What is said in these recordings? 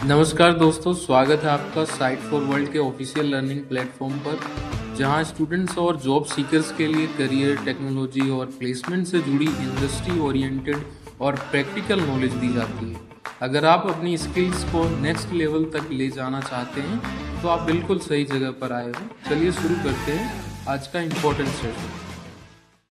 नमस्कार दोस्तों, स्वागत है आपका साइट फॉर वर्ल्ड के ऑफिशियल लर्निंग प्लेटफॉर्म पर, जहां स्टूडेंट्स और जॉब सीकर्स के लिए करियर, टेक्नोलॉजी और प्लेसमेंट से जुड़ी इंडस्ट्री ओरिएंटेड और प्रैक्टिकल नॉलेज दी जाती है। अगर आप अपनी स्किल्स को नेक्स्ट लेवल तक ले जाना चाहते हैं तो आप बिल्कुल सही जगह पर आए हो। चलिए शुरू करते हैं आज का इम्पोर्टेंट सेशन।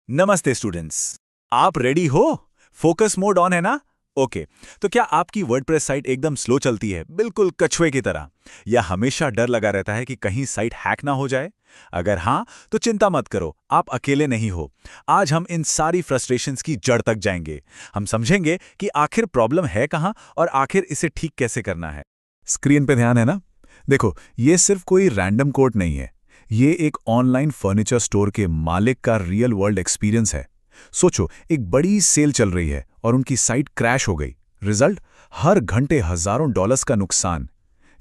नमस्ते स्टूडेंट्स, आप रेडी हो? फोकस मोड ऑन है ना? ओके। तो क्या आपकी वर्डप्रेस साइट एकदम स्लो चलती है, बिल्कुल कछुए की तरह, या हमेशा डर लगा रहता है कि कहीं साइट हैक ना हो जाए? अगर हाँ, तो चिंता मत करो, आप अकेले नहीं हो। आज हम इन सारी फ्रस्ट्रेशंस की जड़ तक जाएंगे। हम समझेंगे कि आखिर प्रॉब्लम है कहाँ और आखिर इसे ठीक कैसे करना है। स्क्रीन पे ध्यान है ना? देखो, ये सिर्फ कोई रैंडम कोड नहीं है। ये एक ऑनलाइन फर्नीचर स्टोर के मालिक का रियल वर्ल्ड एक्सपीरियंस है। सोचो, एक बड़ी सेल चल रही है और उनकी साइट क्रैश हो गई। रिजल्ट, हर घंटे हजारों डॉलर्स का नुकसान।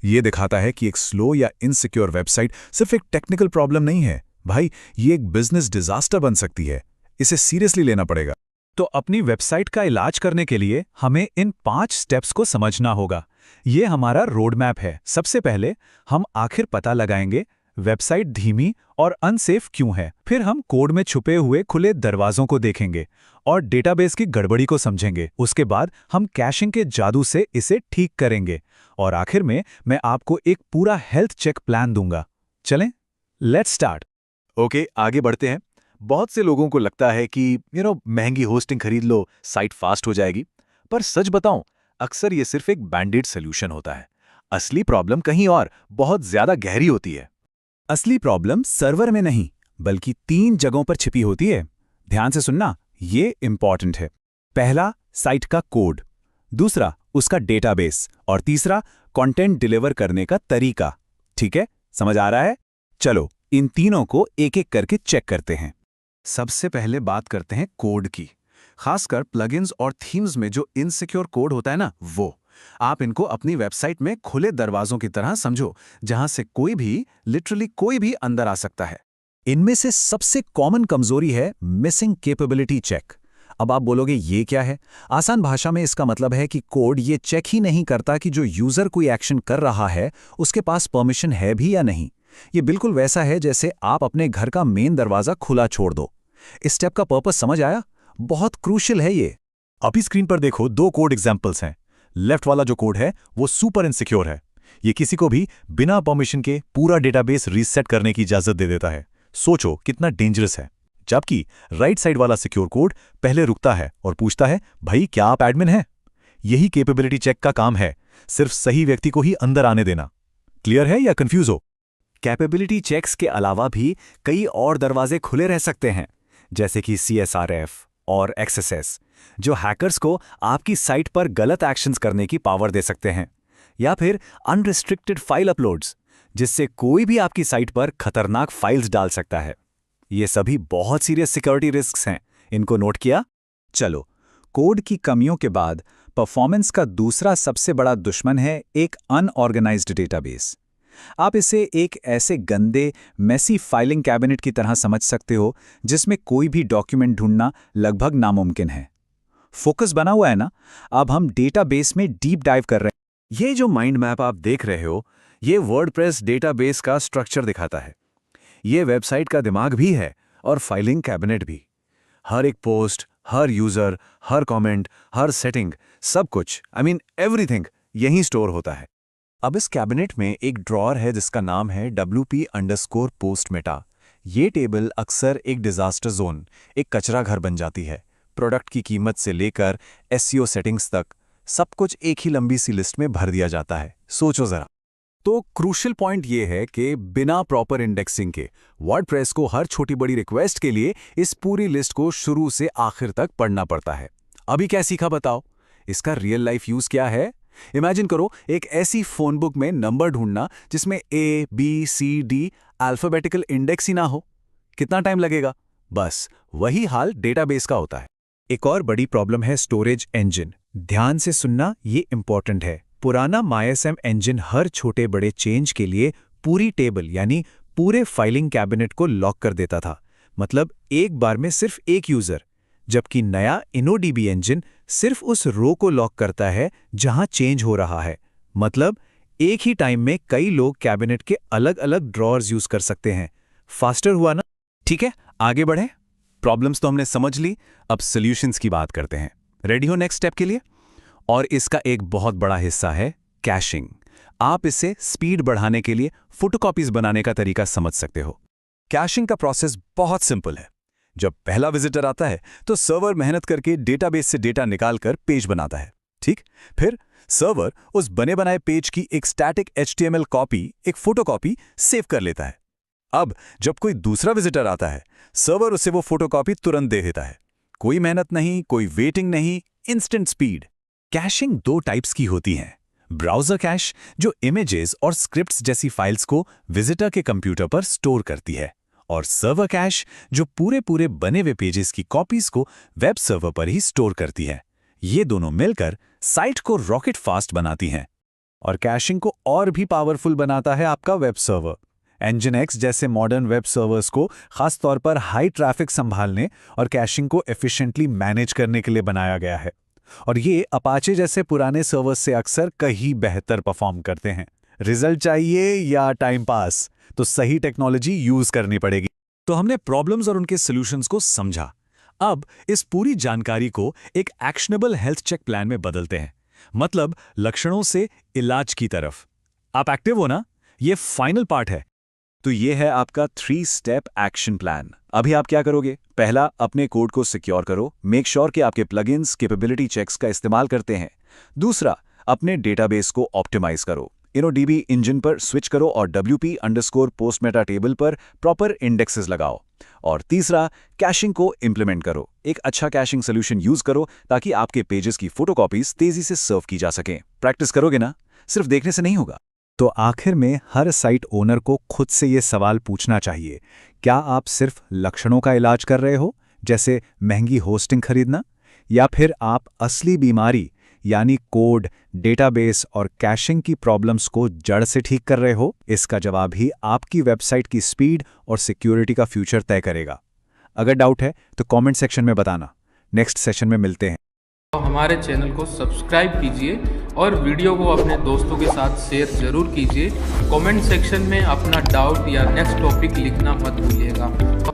ये दिखाता है कि एक स्लो या इनसिक्योर वेबसाइट सिर्फ एक टेक्निकल प्रॉब्लम नहीं है भाई, ये एक बिजनेस डिजास्टर बन सकती है। इसे सीरियसली लेना पड़ेगा। तो अपनी वेबसाइट का इलाज करने के लिए हमें इन 5 स्टेप्स को समझना होगा। ये हमारा रोड मैप है। सबसे पहले हम आखिर पता लगाएंगे वेबसाइट धीमी और अनसेफ क्यों है। फिर हम कोड में छुपे हुए खुले दरवाजों को देखेंगे और डेटाबेस की गड़बड़ी को समझेंगे। उसके बाद हम कैशिंग के जादू से इसे ठीक करेंगे और आखिर में मैं आपको एक पूरा हेल्थ चेक प्लान दूंगा। चलें, लेट्स स्टार्ट। ओके, आगे बढ़ते हैं। बहुत से लोगों को लगता है कि महंगी होस्टिंग खरीद लो, साइट फास्ट हो जाएगी। पर सच बताऊं, अक्सर ये सिर्फ एक बैंडेड सोल्यूशन होता है। असली प्रॉब्लम कहीं और बहुत ज्यादा गहरी होती है। असली प्रॉब्लम सर्वर में नहीं, बल्कि 3 जगहों पर छिपी होती है। ध्यान से सुनना, ये इंपॉर्टेंट है। पहला, साइट का कोड। दूसरा, उसका डेटाबेस। और तीसरा, कंटेंट डिलीवर करने का तरीका। ठीक है, समझ आ रहा है? चलो, इन तीनों को एक एक करके चेक करते हैं। सबसे पहले बात करते हैं कोड की। खासकर प्लगइन्स और थीम्स में जो इनसिक्योर कोड होता है ना, वो आप इनको अपनी वेबसाइट में खुले दरवाजों की तरह समझो, जहां से कोई भी, लिटरली कोई भी अंदर आ सकता है। इनमें से सबसे कॉमन कमजोरी है मिसिंग कैपेबिलिटी चेक। अब आप बोलोगे ये क्या है? आसान भाषा में इसका मतलब है कि कोड ये चेक ही नहीं करता कि जो यूजर कोई एक्शन कर रहा है उसके पास परमिशन है भी या नहीं। ये बिल्कुल वैसा है जैसे आप अपने घर का मेन दरवाजा खुला छोड़ दो। इस स्टेप का पर्पस समझ आया? बहुत क्रूशियल है ये। अभी स्क्रीन पर देखो, 2 कोड एग्जाम्पल्स हैं। लेफ्ट वाला जो कोड है वो सुपर इनसिक्योर है। ये किसी को भी बिना परमिशन के पूरा डेटाबेस रीसेट करने की इजाजत दे देता है। सोचो कितना डेंजरस है। जबकि राइट साइड वाला सिक्योर कोड पहले रुकता है और पूछता है, भाई क्या आप एडमिन हैं? यही कैपेबिलिटी चेक का काम है, सिर्फ सही व्यक्ति को ही अंदर आने देना। क्लियर है या कंफ्यूज हो? कैपेबिलिटी चेक्स के अलावा भी कई और दरवाजे खुले रह सकते हैं, जैसे कि CSRF और XSS, जो हैकर्स को आपकी साइट पर गलत एक्शंस करने की पावर दे सकते हैं। या फिर अनरिस्ट्रिक्टेड फाइल अपलोड्स, जिससे कोई भी आपकी साइट पर खतरनाक फाइल्स डाल सकता है। ये सभी बहुत सीरियस सिक्योरिटी रिस्क्स हैं। इनको नोट किया? चलो, कोड की कमियों के बाद परफॉर्मेंस का दूसरा सबसे बड़ा दुश्मन है एक अनऑर्गेनाइज्ड डेटाबेस। आप इसे एक ऐसे गंदे, मेसी फाइलिंग कैबिनेट की तरह समझ सकते हो जिसमें कोई भी डॉक्यूमेंट ढूंढना लगभग नामुमकिन है। फोकस बना हुआ है ना? अब हम डेटाबेस में डीप डाइव कर रहे हैं। ये जो माइंड मैप आप देख रहे हो, ये वर्डप्रेस डेटाबेस का स्ट्रक्चर दिखाता है। ये वेबसाइट का दिमाग भी है और फाइलिंग कैबिनेट भी। हर एक पोस्ट, हर यूजर, हर कमेंट, हर सेटिंग, सब कुछ, एवरीथिंग यहीं स्टोर होता है। अब इस कैबिनेट में एक ड्रॉअर है जिसका नाम है WP_PostMeta। ये टेबल अक्सर एक डिजास्टर जोन, एक कचरा घर बन जाती है। प्रोडक्ट की कीमत से लेकर SEO सेटिंग्स तक सब कुछ एक ही लंबी सी लिस्ट में भर दिया जाता है। सोचो जरा। तो क्रूशियल पॉइंट ये है कि बिना प्रॉपर इंडेक्सिंग के वर्डप्रेस को हर छोटी बड़ी रिक्वेस्ट के लिए इस पूरी लिस्ट को शुरू से आखिर तक पढ़ना पड़ता है। अभी क्या सीखा बताओ? इसका रियल लाइफ यूज क्या है? इमेजिन करो एक ऐसी फोन बुक में नंबर ढूंढना जिसमें A, B, C, D alphabetical index ही ना हो। कितना टाइम लगेगा? बस वही हाल डेटाबेस का होता है। एक और बड़ी प्रॉब्लम है स्टोरेज इंजन। ध्यान से सुनना, ये इंपॉर्टेंट है। पुराना MySM इंजन हर छोटे बड़े चेंज के लिए पूरी टेबल यानी पूरे फाइलिंग कैबिनेट को लॉक कर देता था। मतलब एक बार में सिर्फ एक यूजर। जबकि नया InnoDB इंजन सिर्फ उस रो को लॉक करता है जहां चेंज हो रहा है। मतलब एक ही टाइम में कई लोग कैबिनेट के अलग अलग ड्रॉअर्स यूज कर सकते हैं। फास्टर हुआ ना? ठीक है, आगे बढ़े। प्रॉब्लम्स तो हमने समझ ली, अब सॉल्यूशंस की बात करते हैं। रेडी हो नेक्स्ट स्टेप के लिए? और इसका एक बहुत बड़ा हिस्सा है कैशिंग। आप इसे स्पीड बढ़ाने के लिए फोटोकॉपीज बनाने का तरीका समझ सकते हो। कैशिंग का प्रोसेस बहुत सिंपल है। जब पहला विजिटर आता है तो सर्वर मेहनत करके डेटाबेस से डेटा निकालकर पेज बनाता है, ठीक? फिर सर्वर उस बने बनाए पेज की एक स्टैटिक HTML कॉपी, एक फोटोकॉपी सेव कर लेता है। अब जब कोई दूसरा विजिटर आता है, सर्वर उसे वो फोटोकॉपी तुरंत दे देता है। कोई मेहनत नहीं, कोई वेटिंग नहीं, इंस्टेंट स्पीड। कैशिंग दो टाइप्स की होती हैं। ब्राउज़र कैश, जो इमेजेस और स्क्रिप्ट्स जैसी फाइल्स को विजिटर के कंप्यूटर पर स्टोर करती है, और सर्वर कैश, जो पूरे बने हुए पेजेस की कॉपीज को वेब सर्वर पर ही स्टोर करती है। ये दोनों मिलकर साइट को रॉकेट फास्ट बनाती हैं। और कैशिंग को और भी पावरफुल बनाता है आपका वेब सर्वर। Nginx जैसे मॉडर्न वेब सर्वर्स को खास तौर पर हाई ट्रैफिक संभालने और कैशिंग को एफिशिएंटली मैनेज करने के लिए बनाया गया है। और ये अपाचे जैसे पुराने सर्वर्स से अक्सर कहीं बेहतर परफॉर्म करते हैं। रिजल्ट चाहिए या टाइम पास, तो सही टेक्नोलॉजी यूज करनी पड़ेगी। तो हमने प्रॉब्लम्स और उनके सॉल्यूशंस को समझा। अब इस पूरी जानकारी को एक एक्शनेबल हेल्थ चेक प्लान में बदलते हैं, मतलब लक्षणों से इलाज की तरफ। आप एक्टिव हो ना? ये फाइनल पार्ट है। तो ये है आपका 3 स्टेप एक्शन प्लान। अभी आप क्या करोगे? पहला, अपने कोड को सिक्योर करो, मेक श्योर कि आपके प्लगइन्स कैपेबिलिटी चेक्स का इस्तेमाल करते हैं। दूसरा, अपने डेटाबेस को ऑप्टिमाइज करो, InnoDB इंजन पर स्विच करो और WP_PostMeta टेबल पर प्रॉपर इंडेक्सेस लगाओ। और तीसरा, कैशिंग को इंप्लीमेंट करो। एक अच्छा कैशिंग सोल्यूशन यूज करो ताकि आपके पेजेस की फोटोकॉपीज तेजी से सर्व की जा सकें। प्रैक्टिस करोगे ना? सिर्फ देखने से नहीं होगा। तो आखिर में हर साइट ओनर को खुद से ये सवाल पूछना चाहिए, क्या आप सिर्फ लक्षणों का इलाज कर रहे हो, जैसे महंगी होस्टिंग खरीदना, या फिर आप असली बीमारी यानी कोड, डेटाबेस और कैशिंग की प्रॉब्लम्स को जड़ से ठीक कर रहे हो? इसका जवाब ही आपकी वेबसाइट की स्पीड और सिक्योरिटी का फ्यूचर तय करेगा। अगर डाउट है तो कमेंट सेक्शन में बताना। नेक्स्ट सेशन में मिलते हैं। तो हमारे चैनल को सब्सक्राइब कीजिए और वीडियो को अपने दोस्तों के साथ शेयर जरूर कीजिए। कमेंट सेक्शन में अपना डाउट या नेक्स्ट टॉपिक लिखना मत भूलिएगा।